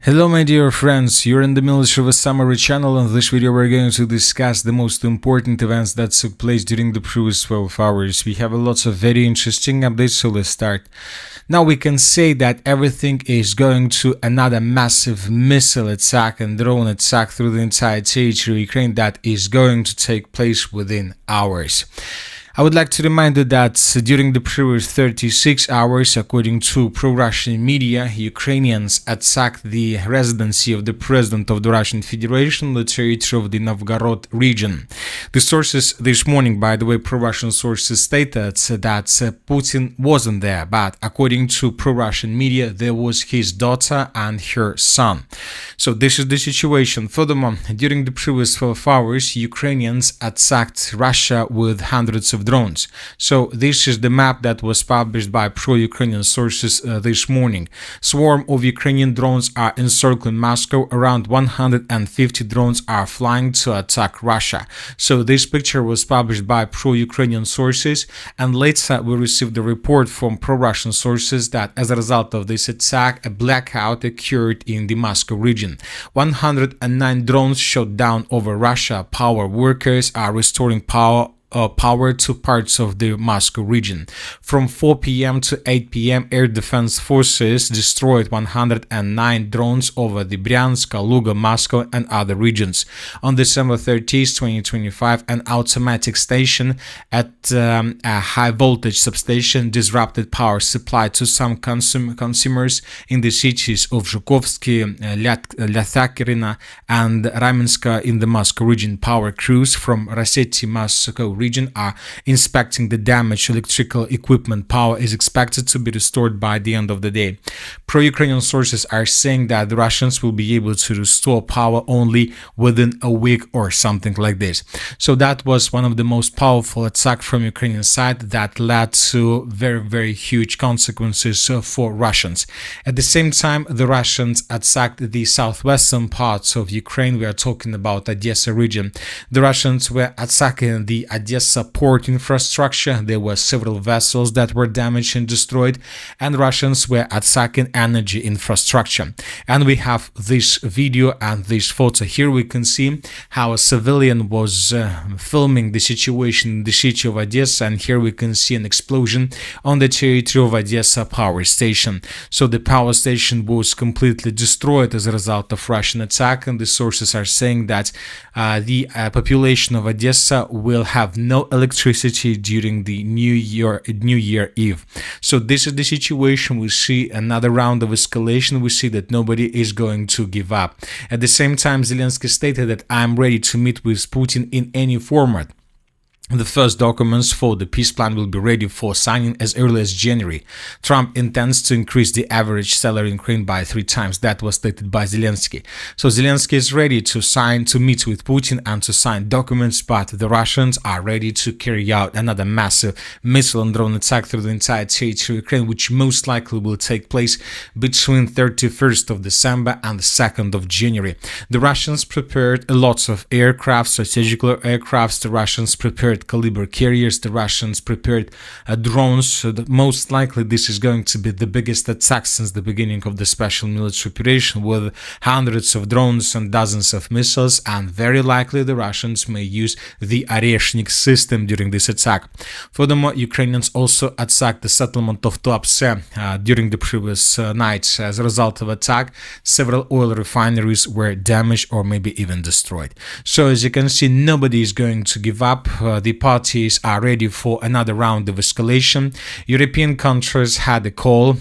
Hello my dear friends, you're in the military of a summary channel. In this video we're going to discuss the most important events that took place during the previous 12 hours. We have lots of very interesting updates, so let's start. Now we can say that everything is going to another massive missile attack and drone attack through the entire territory of Ukraine that is going to take place within hours. I would like to remind you that during the previous 36 hours, according to pro-Russian media, Ukrainians attacked the residency of the president of the Russian Federation, the territory of the Novgorod region. The sources this morning, by the way, pro-Russian sources stated that Putin wasn't there, but according to pro-Russian media, there was his daughter and her son. So this is the situation. Furthermore, during the previous 12 hours, Ukrainians attacked Russia with hundreds of drones. So this is the map that was published by pro-Ukrainian sources this morning. Swarm of Ukrainian drones are encircling Moscow. Around 150 drones are flying to attack Russia. So this picture was published by pro-Ukrainian sources, and later we received a report from pro-Russian sources that as a result of this attack, a blackout occurred in the Moscow region. 109 drones shot down over Russia. Power workers are restoring power to parts of the Moscow region. From 4 p.m. to 8 p.m., air defense forces destroyed 109 drones over the Bryansk, Kaluga, Moscow, and other regions. On December 30th, 2025, an automatic station at a high-voltage substation disrupted power supply to some consumers in the cities of Zhukovsky, Lyathakerina, and Ramenska in the Moscow region. Power crews from Rosseti, Moscow region are inspecting the damaged electrical equipment. Power is expected to be restored by the end of the day. Pro-Ukrainian sources are saying that the Russians will be able to restore power only within a week or something like this. So that was one of the most powerful attacks from Ukrainian side that led to very huge consequences for Russians. At the same time, the Russians attacked the southwestern parts of Ukraine. We are talking about Odessa region. The Russians were attacking the Odessa port infrastructure. There were several vessels that were damaged and destroyed, and Russians were attacking energy infrastructure. And we have this video and this photo. Here we can see how a civilian was filming the situation in the city of Odessa, and here we can see an explosion on the territory of Odessa power station. So the power station was completely destroyed as a result of Russian attack, and the sources are saying that the population of Odessa will have no electricity during the New Year Eve. So this is the situation. We see another round of escalation. We see that nobody is going to give up. At the same time, Zelensky stated that I am ready to meet with Putin in any format. The first documents for the peace plan will be ready for signing as early as January. Trump intends to increase the average salary in Ukraine by 3 times. That was stated by Zelensky. So Zelensky is ready to meet with Putin and to sign documents, but the Russians are ready to carry out another massive missile and drone attack through the entire territory of Ukraine, which most likely will take place between 31st of December and the 2nd of January. The Russians prepared lots of aircraft, strategical aircrafts. The Russians prepared caliber carriers. The Russians prepared drones. So that most likely this is going to be the biggest attack since the beginning of the special military operation, with hundreds of drones and dozens of missiles, and very likely the Russians may use the Oreshnik system during this attack. Furthermore, Ukrainians also attacked the settlement of Tuapse during the previous night. As a result of attack, several oil refineries were damaged or maybe even destroyed. So as you can see, nobody is going to give up. The parties are ready for another round of escalation. European countries had a call.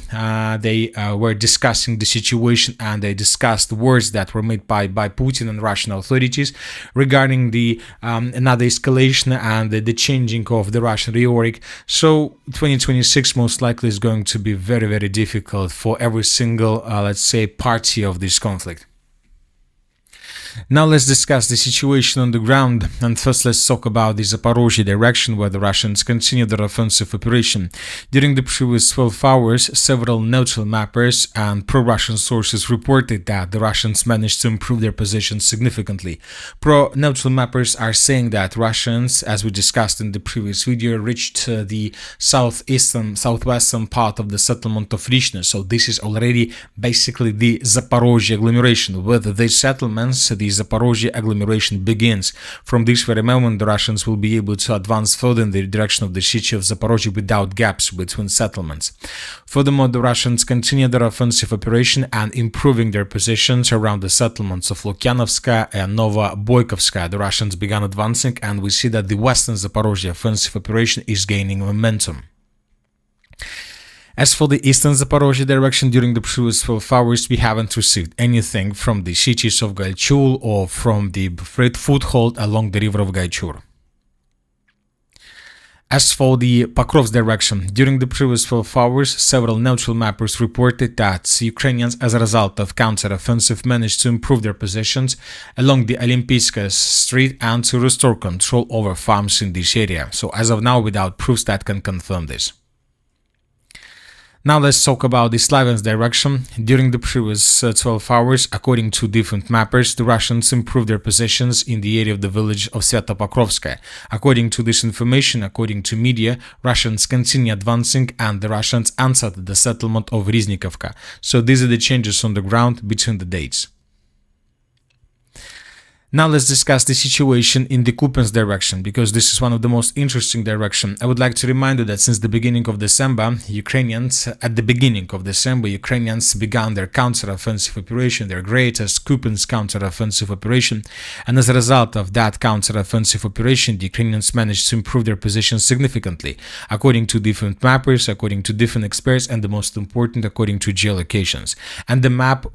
They were discussing the situation, and they discussed words that were made by Putin and Russian authorities regarding the another escalation and the changing of the Russian rhetoric. So 2026 most likely is going to be very difficult for every single, let's say, party of this conflict. Now let's discuss the situation on the ground, and first let's talk about the Zaporozhye direction where the Russians continue their offensive operation. During the previous 12 hours, several neutral mappers and pro-Russian sources reported that the Russians managed to improve their position significantly. Pro-neutral mappers are saying that Russians, as we discussed in the previous video, reached the southwestern part of the settlement of Rishne, so this is already basically the Zaporozhye agglomeration. With these settlements, the Zaporozhye agglomeration begins. From this very moment, the Russians will be able to advance further in the direction of the city of Zaporozhye without gaps between settlements. Furthermore, the Russians continue their offensive operation and improving their positions around the settlements of Lukyanovskaya and Novoboykovskaya. The Russians began advancing, and we see that the western Zaporozhye offensive operation is gaining momentum. As for the eastern Zaporozhye direction, during the previous 12 hours, we haven't received anything from the cities of Galchul or from the foothold along the river of Gaichur. As for the Pokrovsk direction, during the previous 12 hours, several neutral mappers reported that Ukrainians, as a result of counter-offensive, managed to improve their positions along the Olympiyskaya Street and to restore control over farms in this area. So as of now, without proofs that can confirm this. Now let's talk about the Slaviansk direction. During the previous 12 hours, according to different mappers, the Russians improved their positions in the area of the village of Sviatopokrovskaya. According to this information, according to media, Russians continue advancing and the Russians answered the settlement of Riznikovka. So these are the changes on the ground between the dates. Now let's discuss the situation in the Kupiansk direction, because this is one of the most interesting directions. I would like to remind you that since the beginning of December, Ukrainians began their counter-offensive operation, their greatest Kupiansk counter-offensive operation, and as a result of that counter-offensive operation, the Ukrainians managed to improve their position significantly, according to different mappers, according to different experts, and the most important, according to geolocations. And the map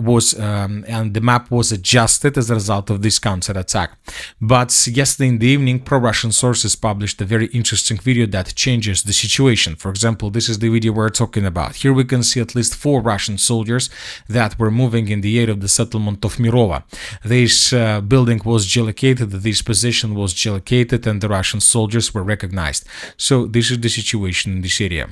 was adjusted as a result of this counter attack. But yesterday in the evening, pro-Russian sources published a very interesting video that changes the situation. For example, this is the video we're talking about. Here we can see at least 4 Russian soldiers that were moving in the area of the settlement of Mirova. This building was geolocated, this position was geolocated, and the Russian soldiers were recognized. So this is the situation in this area.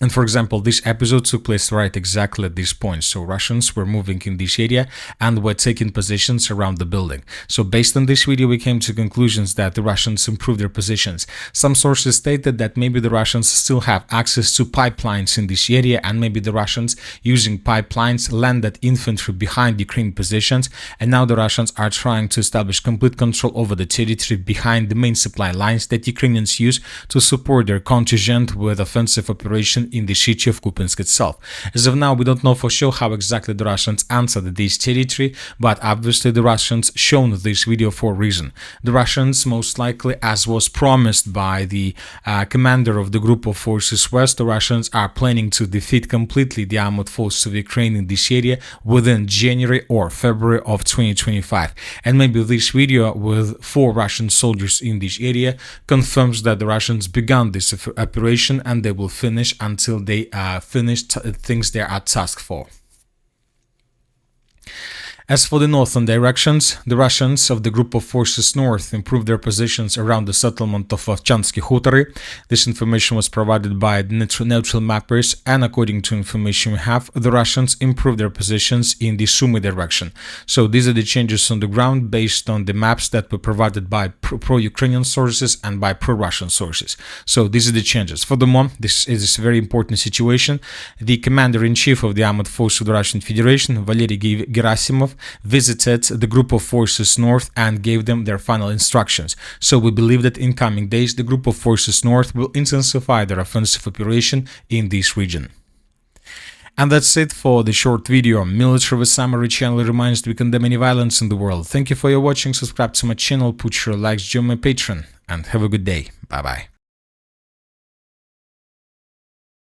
And for example, this episode took place right exactly at this point. So Russians were moving in this area and were taking positions around the building. So based on this video, we came to conclusions that the Russians improved their positions. Some sources stated that maybe the Russians still have access to pipelines in this area, and maybe the Russians using pipelines landed infantry behind Ukrainian positions, and now the Russians are trying to establish complete control over the territory behind the main supply lines that Ukrainians use to support their contingent with offensive operation in the city of Kupiansk itself. As of now, we don't know for sure how exactly the Russians answered this territory, but obviously the Russians shown this video for a reason. The Russians, most likely, as was promised by the commander of the group of forces West, the Russians are planning to defeat completely the armored forces of Ukraine in this area within January or February of 2025. And maybe this video with 4 Russian soldiers in this area confirms that the Russians began this operation and they will finish until they finish things they are tasked for. As for the northern directions, the Russians of the group of forces north improved their positions around the settlement of Ovchansky Hutory. This information was provided by neutral mappers, and according to information we have, the Russians improved their positions in the Sumy direction. So these are the changes on the ground based on the maps that were provided by pro-Ukrainian sources and by pro-Russian sources. So these are the changes. Furthermore, this is a very important situation. The commander-in-chief of the armored forces of the Russian Federation, Valery Gerasimov, visited the group of forces north and gave them their final instructions. So we believe that in coming days the group of forces north will intensify their offensive operation in this region. And that's it for the short video. Military Summary channel reminds that we condemn any violence in the world. Thank you for your watching, subscribe to my channel, put your likes, join my Patreon, and have a good day. Bye bye.